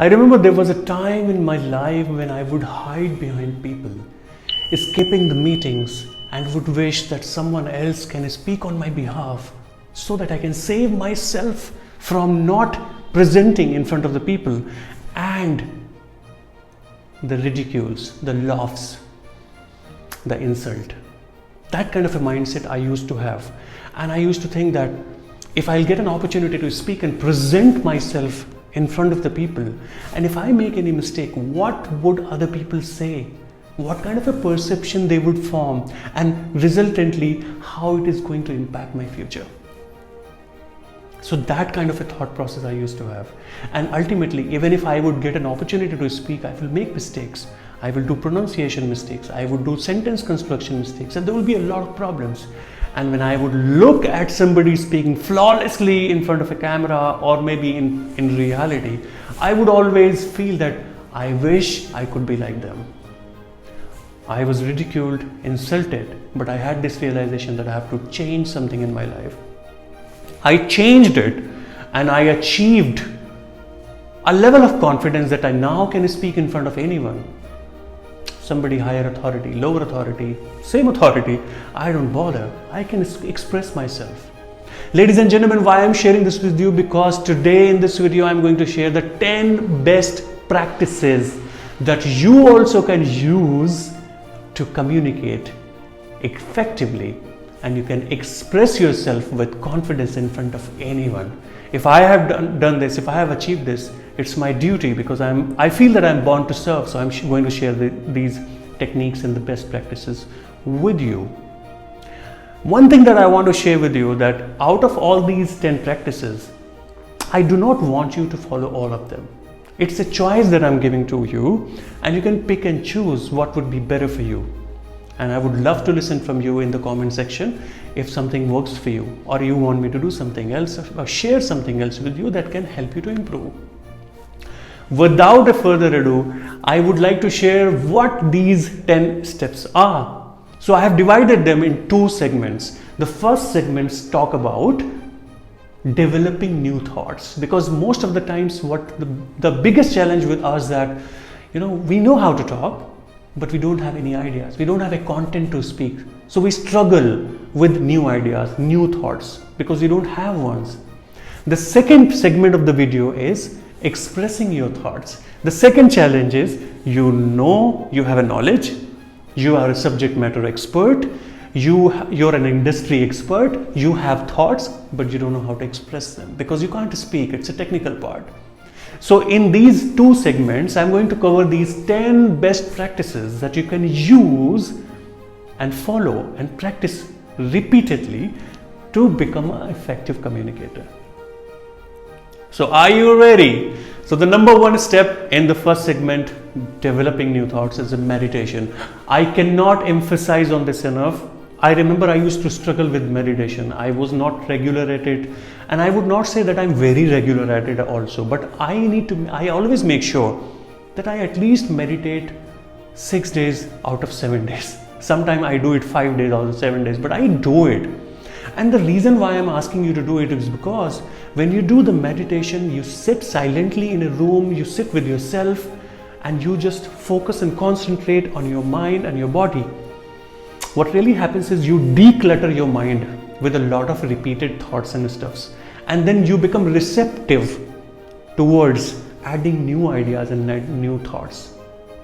I remember there was a time in my life when I would hide behind people, escaping the meetings, and would wish that someone else can speak on my behalf so that I can save myself from not presenting in front of the people and the ridicules, the laughs, the insult. That kind of a mindset I used to have. And I used to think that if I'll get an opportunity to speak and present myself in front of the people, and if I make any mistake, what would other people say? What kind of a perception they would form, and resultantly how it is going to impact my future. So that kind of a thought process I used to have. And ultimately, even if I would get an opportunity to speak, I will make mistakes. I will do pronunciation mistakes. I would do sentence construction mistakes, and there will be a lot of problems. And when I would look at somebody speaking flawlessly in front of a camera, or maybe in reality, I would always feel that I wish I could be like them. I was ridiculed, insulted, but I had this realization that I have to change something in my life. I changed it, and I achieved a level of confidence that I now can speak in front of anyone. Somebody higher authority, lower authority, same authority, I don't bother. I can express myself. Ladies and gentlemen, why I'm sharing this with you? Because today in this video, I'm going to share the 10 best practices that you also can use to communicate effectively, and you can express yourself with confidence in front of anyone. If I have done this, if I have achieved this, it's my duty, because I feel that I'm born to serve. So I'm going to share these techniques and the best practices with you. One thing that I want to share with you, that out of all these 10 practices, I do not want you to follow all of them. It's a choice that I'm giving to you, and you can pick and choose what would be better for you. And I would love to listen from you in the comment section if something works for you, or you want me to do something else, or share something else with you that can help you to improve. Without a further ado, I would like to share what these 10 steps are. So I have divided them in 2 segments. The first segments talk about developing new thoughts, because most of the times what the biggest challenge with us that, we know how to talk, but we don't have any ideas. We don't have a content to speak. So we struggle with new ideas, new thoughts, because we don't have ones. The second segment of the video is expressing your thoughts. The second challenge is, you have a knowledge, you are a subject matter expert, you're an industry expert, you have thoughts, but you don't know how to express them because you can't speak. It's a technical part. So in these 2 segments, I'm going to cover these 10 best practices that you can use and follow and practice repeatedly to become an effective communicator. So are you ready? So the number 1 step in the first segment, developing new thoughts, is a meditation. I cannot emphasize on this enough. I remember I used to struggle with meditation. I was not regular at it, and I would not say that I'm very regular at it also, but I always make sure that I at least meditate 6 days out of 7 days. Sometimes I do it 5 days out of 7 days, but I do it. And the reason why I'm asking you to do it is because when you do the meditation, you sit silently in a room, you sit with yourself, and you just focus and concentrate on your mind and your body. What really happens is you declutter your mind with a lot of repeated thoughts and stuffs, and then you become receptive towards adding new ideas and new thoughts.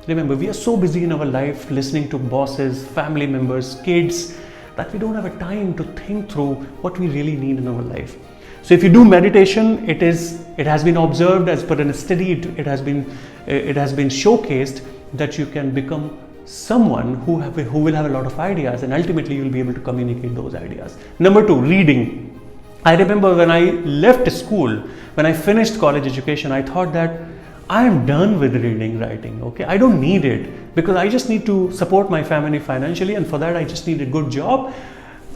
Remember, we are so busy in our life listening to bosses, family members, kids, that we don't have a time to think through what we really need in our life. So if you do meditation, it has been observed as per a study, it has been showcased that you can become someone who will have a lot of ideas, and ultimately you'll be able to communicate those ideas. Number 2, reading. I remember when I left school, when I finished college education, I thought that I am done with reading, writing. Okay, I don't need it, because I just need to support my family financially, and for that I just need a good job.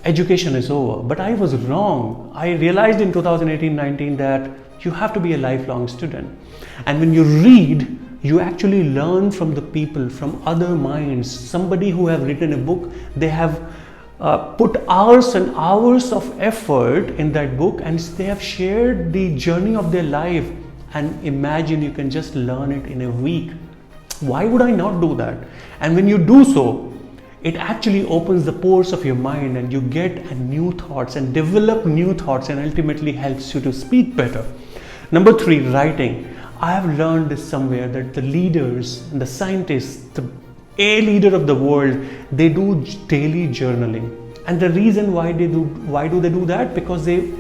Education is over. But I was wrong. I realized in 2018-19 that you have to be a lifelong student, and when you read, you actually learn from the people, from other minds. Somebody who have written a book, they have put hours and hours of effort in that book, and they have shared the journey of their life, and imagine you can just learn it in a week. Why would I not do that? And when you do so, it actually opens the pores of your mind and you get a new thoughts and develop new thoughts, and ultimately helps you to speak better. Number 3, writing. I have learned this somewhere that the leaders and the scientists, the A leader of the world, they do daily journaling. And the reason why do they do that? Because they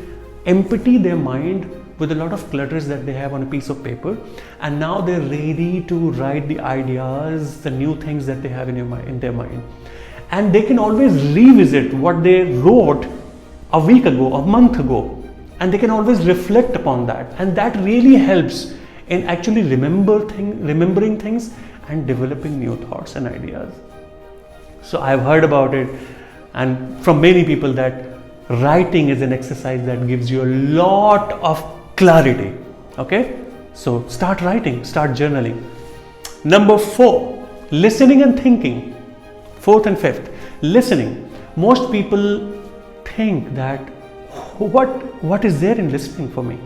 empty their mind with a lot of clutters that they have on a piece of paper, and now they're ready to write the ideas, the new things that they have in their mind. And they can always revisit what they wrote a week ago, a month ago, and they can always reflect upon that. And that really helps in actually remembering things and developing new thoughts and ideas. So I've heard about it, and from many people, that writing is an exercise that gives you a lot of clarity. Okay, so start writing, start journaling. Number 4, listening and thinking. 4th and 5th, listening. Most people think that what is there in listening for me,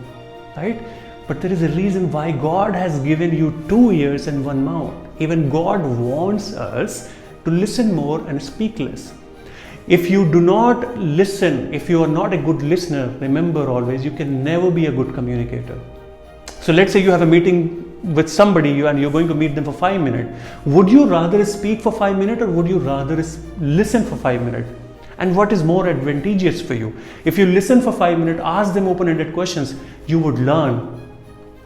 right? But there is a reason why God has given you 2 ears and 1 mouth. Even God wants us to listen more and speak less. If you do not listen, if you are not a good listener, remember always, you can never be a good communicator. So let's say you have a meeting with somebody and you're going to meet them for 5 minutes. Would you rather speak for 5 minutes, or would you rather listen for 5 minutes? And what is more advantageous for you? If you listen for 5 minutes, ask them open-ended questions, you would learn.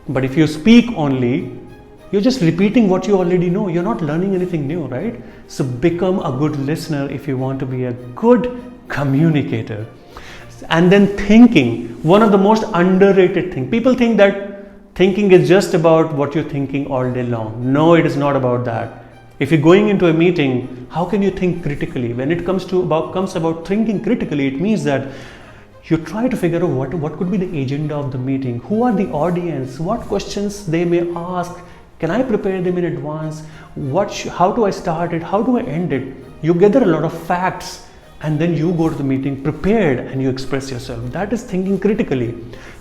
But if you speak only, you're just repeating what you already know. You're not learning anything new, right? So become a good listener if you want to be a good communicator. And then thinking, one of the most underrated things. People think that thinking is just about what you're thinking all day long. No, it is not about that. If you're going into a meeting, how can you think critically? When it comes about thinking critically, it means that you try to figure out what could be the agenda of the meeting, who are the audience, what questions they may ask, can I prepare them in advance, how do I start it, how do I end it? You gather a lot of facts, and then you go to the meeting prepared and you express yourself. That is thinking critically.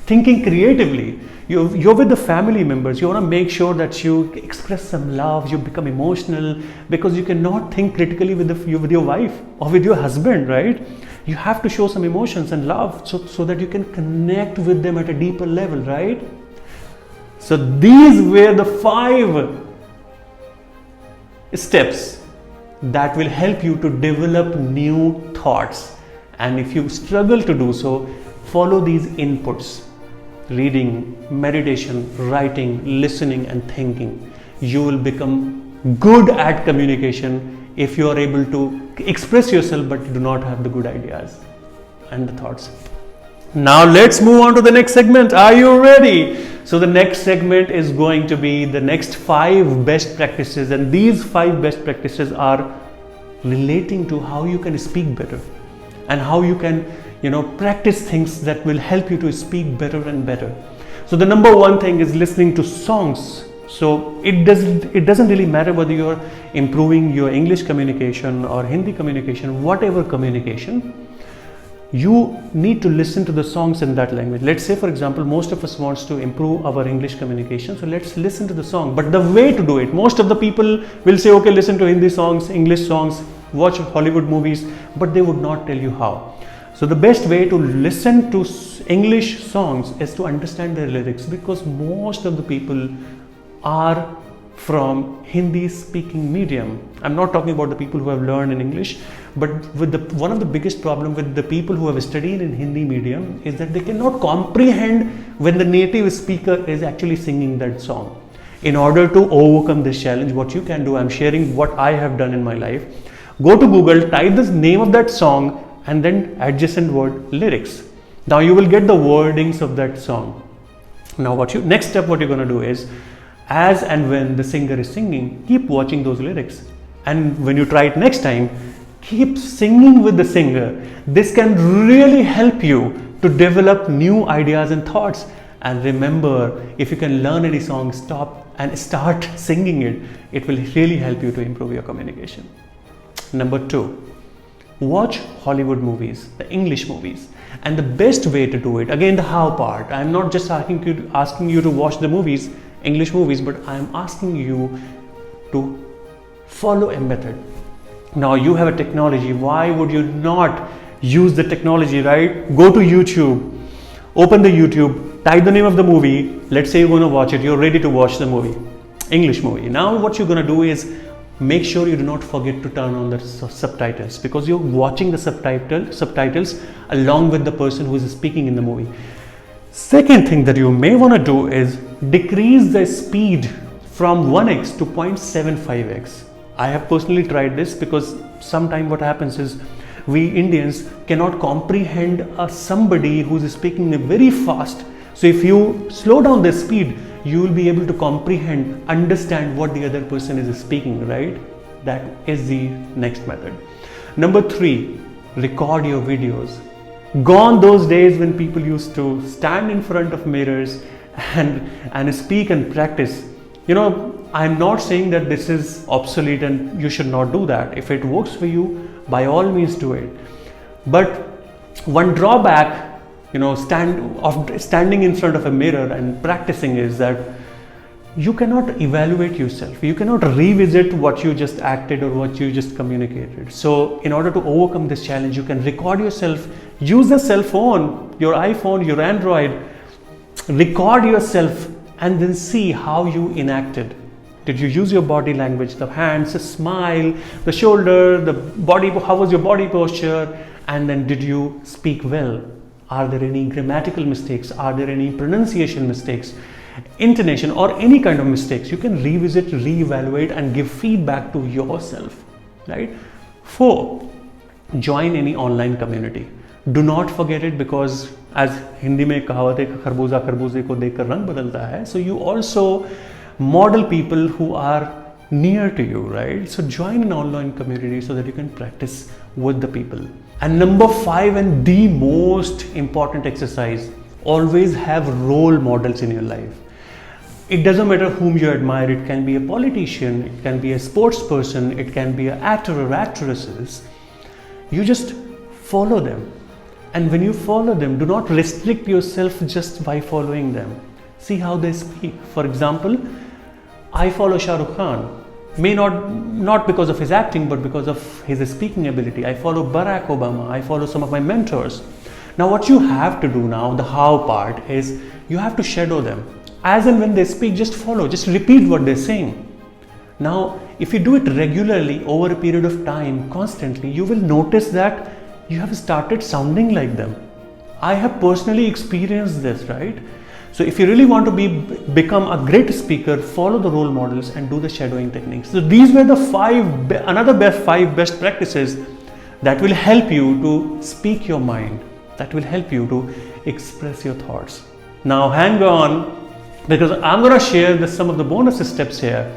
Thinking creatively. You're with the family members, you want to make sure that you express some love, you become emotional, because you cannot think critically with your wife or with your husband, right? You have to show some emotions and love so that you can connect with them at a deeper level, right? So these were the 5 steps that will help you to develop new thoughts. And if you struggle to do so, follow these inputs: reading, meditation, writing, listening, and thinking. You will become good at communication if you are able to express yourself but do not have the good ideas and the thoughts. Now let's move on to the next segment. Are you ready? So the next segment is going to be the next 5 best practices, and these 5 best practices are relating to how you can speak better and how you can practice things that will help you to speak better and better. So the number 1 thing is listening to songs. So it doesn't really matter whether you're improving your English communication or Hindi communication, whatever communication, you need to listen to the songs in that language. Let's say, for example, most of us wants to improve our English communication, so let's listen to the song. But the way to do it, most of the people will say, okay, listen to Hindi songs, English songs, watch Hollywood movies, but they would not tell you how. So the best way to listen to English songs is to understand their lyrics, because most of the people are from Hindi speaking medium. I'm not talking about the people who have learned in English, but one of the biggest problem with the people who have studied in Hindi medium is that they cannot comprehend when the native speaker is actually singing that song. In order to overcome this challenge, what you can do, I'm sharing what I have done in my life. Go to Google, type the name of that song and then adjacent word lyrics. Now you will get the wordings of that song. Now next step what you're going to do is, as and when the singer is singing, keep watching those lyrics. And when you try it next time, keep singing with the singer. This can really help you to develop new ideas and thoughts. And remember, if you can learn any song, stop and start singing it. It will really help you to improve your communication. Number 2, Watch Hollywood movies, the English movies. And the best way to do it, again the how part, I'm not just asking you to watch the movies, English movies, but I'm asking you to follow a method. Now you have a technology, why would you not use the technology, right? Go to YouTube, open the YouTube, type the name of the movie, let's say you're going to watch it, you're ready to watch the movie, English movie. Now what you're going to do is make sure you do not forget to turn on the subtitles, because you're watching the subtitles along with the person who is speaking in the movie. Second thing that you may want to do is decrease the speed from 1x to 0.75x. I have personally tried this because sometimes what happens is we Indians cannot comprehend somebody who's speaking very fast. So if you slow down the speed, you will be able to comprehend, understand what the other person is speaking, right? That is the next method. Number 3, record your videos. Gone those days when people used to stand in front of mirrors and speak and practice. You know, I'm not saying that this is obsolete and you should not do that. If it works for you, by all means do it. But one drawback, you know, standing in front of a mirror and practicing is that you cannot evaluate yourself. You cannot revisit what you just acted or what you just communicated. So in order to overcome this challenge, you can record yourself, use a cell phone, your iPhone, your Android, record yourself and then see how you enacted. Did you use your body language, the hands, the smile, the shoulder, the body, how was your body posture? And then did you speak well? Are there any grammatical mistakes? Are there any pronunciation mistakes, intonation, or any kind of mistakes? You can revisit, reevaluate and give feedback to yourself, right? 4, join any online community. Do not forget it, because as Hindi में कहावत है खरबूजा खरबूजे को देखकर रंग बदलता है. So you also model people who are near to you, right? So join an online community so that you can practice with the people. And number 5, and the most important exercise, always have role models in your life. It doesn't matter whom you admire. It can be a politician, it can be a sports person, it can be an actor or actresses. You just follow them. And when you follow them, do not restrict yourself just by following them. See how they speak. For example, I follow Shah Rukh Khan. May not because of his acting, but because of his speaking ability. I follow Barack Obama. I follow some of my mentors. Now what you have to do now, the how part, is you have to shadow them. As and when they speak, just follow, just repeat what they're saying. Now, if you do it regularly over a period of time, constantly, you will notice that you have started sounding like them. I have personally experienced this, right? So if you really want to become a great speaker, follow the role models and do the shadowing techniques. So these were the 5 best practices that will help you to speak your mind, that will help you to express your thoughts. Now hang on, because I'm going to share some of the bonus steps here.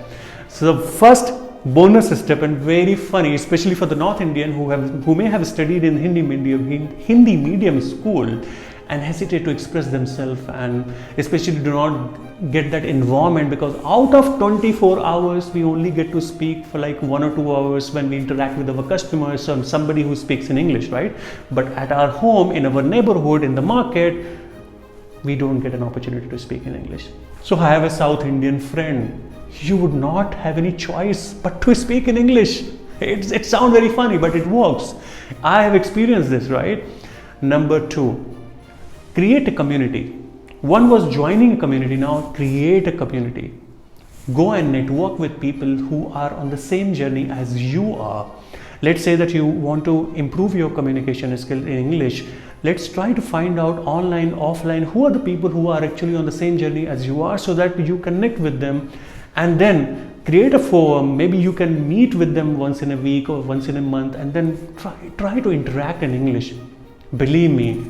So the first bonus step, and very funny, especially for the North Indian who may have studied in Hindi medium school and hesitate to express themselves, and especially do not get that environment, because out of 24 hours we only get to speak for like 1 or 2 hours when we interact with our customers or somebody who speaks in English, right? But at our home, in our neighborhood, in the market, we don't get an opportunity to speak in English. So I have a South Indian friend. You would not have any choice but to speak in English. It sounds very funny, but it works. I have experienced this, right? Number 2, create a community. One was joining a community, now create a community. Go and network with people who are on the same journey as you are. Let's say that you want to improve your communication skill in English. Let's try to find out online, offline, who are the people who are actually on the same journey as you are, so that you connect with them and then create a forum. Maybe you can meet with them once in a week or once in a month, and then try to interact in English. Believe me,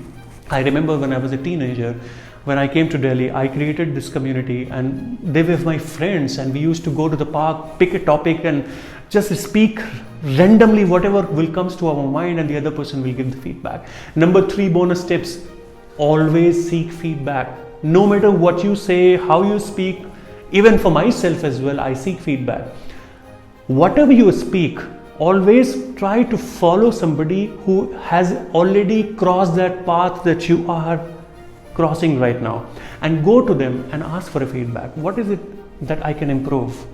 I remember when I was a teenager, when I came to Delhi, I created this community and they were my friends, and we used to go to the park, pick a topic and just speak randomly whatever will comes to our mind, and the other person will give the feedback. Number 3 bonus tips, always seek feedback. No matter what you say, how you speak, even for myself as well, I seek feedback. Whatever you speak, always try to follow somebody who has already crossed that path that you are crossing right now, and go to them and ask for a feedback. What is it that I can improve?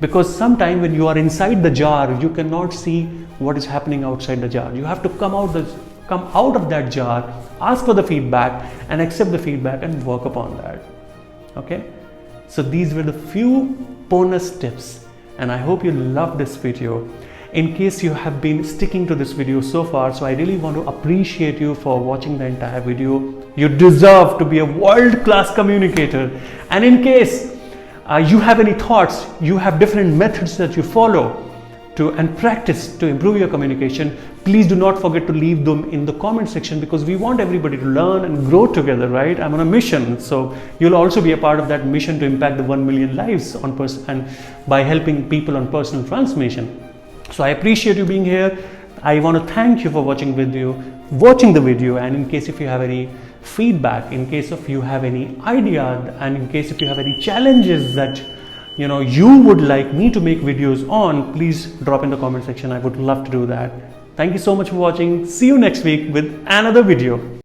Because sometimes when you are inside the jar, you cannot see what is happening outside the jar. You have to come out of that jar, ask for the feedback and accept the feedback and work upon that. Okay, so these were the few bonus tips, and I hope you loved this video. In case you have been sticking to this video so far, so I really want to appreciate you for watching the entire video. You deserve to be a world-class communicator. And in case you have any thoughts, you have different methods that you follow and practice to improve your communication, please do not forget to leave them in the comment section, because we want everybody to learn and grow together, right? I'm on a mission, so you'll also be a part of that mission to impact the 1 million lives and by helping people on personal transformation. So I appreciate you being here. I want to thank you for watching the video, and in case if you have any feedback, in case if you have any idea, and in case if you have any challenges that you would like me to make videos on, please drop in the comment section. I would love to do that. Thank you so much for watching. See you next week with another video.